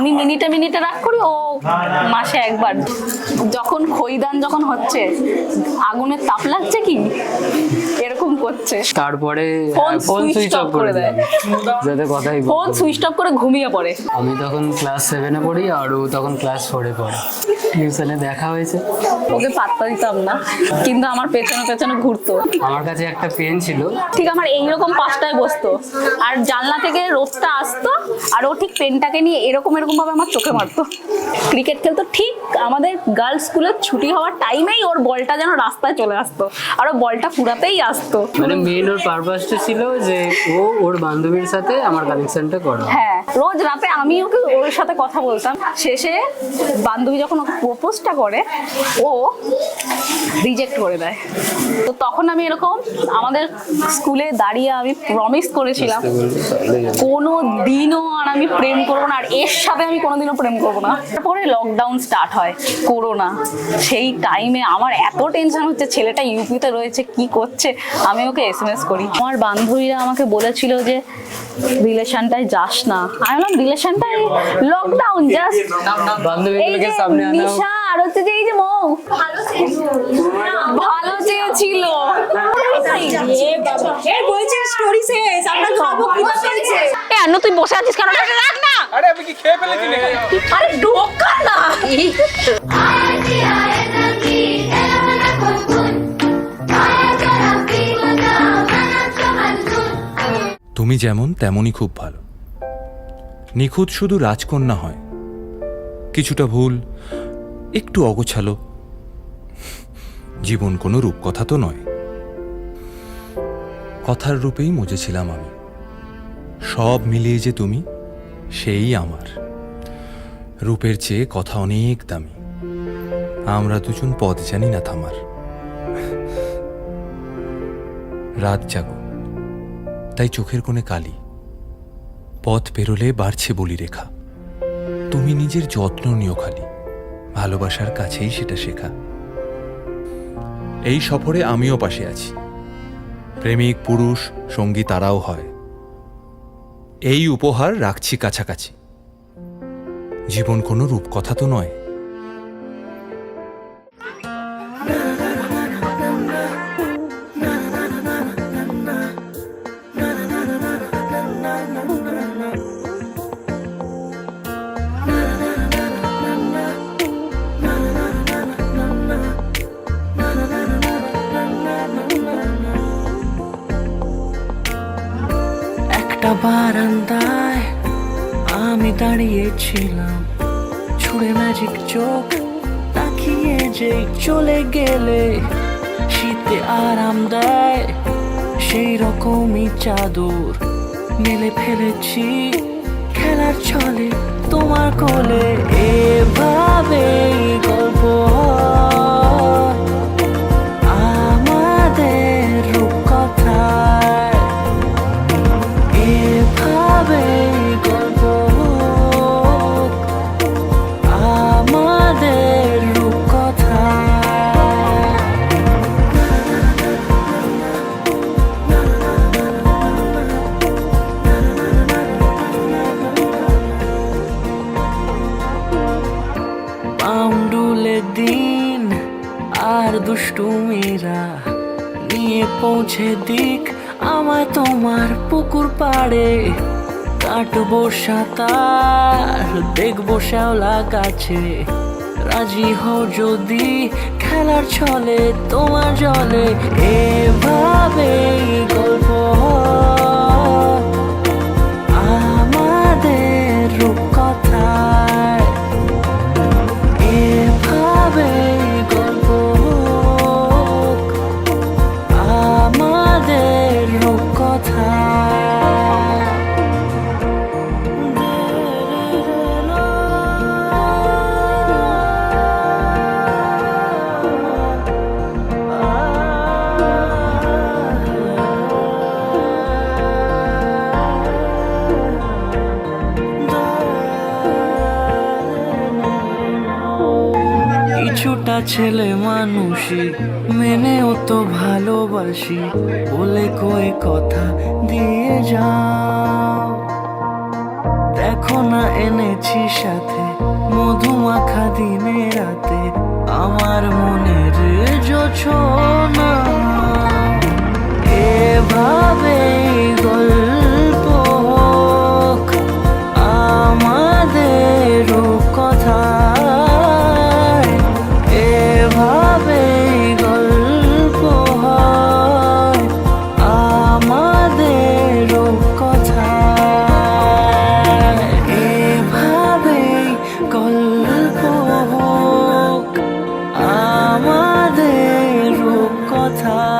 আমি মিনিটে মিনিটে রাগ করি, ও মাসে একবার। যখন খইদান যখন হচ্ছে, আগুনের তাপ লাগছে কি এরকম করছে, তারপরে ফোন সুইচ অফ করে দেয়, যাতে কথাই ফোন সুইচ অফ করে ঘুমিয়ে পড়ে। আমি তখন ক্লাস 7-এ পড়ি আর ও তখন ক্লাস 4-এ পড়ে। টিউশনে দেখা হয়েছে। ওকে পাত্তা দিতাম না, কিন্তু আমার পেছনে পেছনে ঘুরতো। আমার কাছে একটা পেন ছিল, ঠিক আমার এইরকম পাশটায় বসতো, আর জানলা থেকে রোদটা আসতো, আর ও ঠিক পেনটাকে নিয়ে এরকম এরকম ভাবে আমার চোখে মারতো। ক্রিকেট খেলতো, ঠিক আমাদের গার্লস স্কুলের ছুটি হওয়ার টাইমেই ওর বলটা যেন রাস্তায় চলে আসতো, আর ও বলটা কুড়াতেই আসতো। মানে মেইন ওর পারপাসটা ছিল যে ও ওর বান্ধবীর সাথে আমার কানেকশনটা করবে। হ্যাঁ, রোজ রাতে আমি ওকে ওর সাথে কথা বলতাম। শেষে বান্ধবী যখন ওকে প্রপোজটা করে, ও রিজেক্ট করে দেয়। তো তখন আমি এরকম আমাদের স্কুলে দাঁড়িয়ে আমি প্রমিস করেছিলাম কোনো দিনও আর আমি প্রেম করবো না, আর এর সাথে আমি কোনোদিনও প্রেম করবো না। তারপরে লকডাউন স্টার্ট হয়, করোনা। সেই টাইমে আমার এত টেনশন হচ্ছে, ছেলেটা ইউপিতে রয়েছে, কি করছে। আমি ওকে SMS করি। আমার বান্ধবীরা আমাকে বলেছিল যে রিলেশনটায় যাস না। আমি বললাম রিলেশনটাই লকডাউন জাস্ট। বান্ধবীগুলোকে সামনে আনা। নিশা আর হচ্ছে যে এই যে মৌ ভালো চেয়েছিল। তুই বসে আছিস কেন? রাখ না। আরে আমি কি খেয়ে ফেলেছি নাকি? আরে ঢোকা না। তুমি যেমন তেমনই খুব ভালো। নিখুঁত শুধু রাজকন্যা হয়, কিছুটা ভুল, একটু অগোছালো। জীবন কোনো রূপকথা তো নয়। কথার রূপেই মজেছিলাম আমি। সব মিলিয়ে যে তুমি, সেই আমার। রূপের চেয়ে কথা অনেক দামি। আমরা দুজন পথ জানি না থামার। রাত জাগো, তাই চোখের কোণে কালি। পথ পেরোলে বাড়ছে বলি রেখা। তুমি নিজের যত্ন নিও খালি, ভালোবাসার কাছেই সেটা শেখা। এই সফরে আমিও পাশে আছি। প্রেমিক পুরুষ সঙ্গী তারাও হয়। এই উপহার রাখছি কাছাকাছি। জীবন কোনো রূপকথা তো নয়। একটা বারান্দায় আমি দাঁড়িয়েছিলাম, ছুঁড়ে ম্যাজিক চোখ তাকিয়ে যে চলে গেলে শীতে আরাম দেয়, সেই রকমই চাদর মেলে ফেলেছি খেলার ছলে তোমার কোলে। এভাবে গল্প হয় আমাদের রূপকথায়, এভাবে গল্প হোক আমাদের রূপকথায়। পাউন্ডুলে দিন আর দুষ্টুমিরা নিয়ে পৌঁছে দিক আমায় তোমার পুকুর পাড়ে। কাটবো সাঁতার, দেখবো শ্যাওলা গাছে, রাজি হও যদি খেলার ছলে তোমার জলে। এভাবে গল্প হয় আমাদের রূপকথায়, এভাবে গল্প হোক আমাদের রূপকথায়। কিছুটা ছেলে মানুষই মেনেও তো ভালোবাসি, বলে কয়ে কথা দিয়ে যাও। দেখো না এনেছি সাথে মধুমাখা দিনে রাতে আমার মনের জোছনা। এভাবে গল্প হোক আমাদের রূপকথায়, এভাবে গল্প হয় আমাদের রূপকথায়, এভাবে গল্প হোক আমাদের রূপকথায়।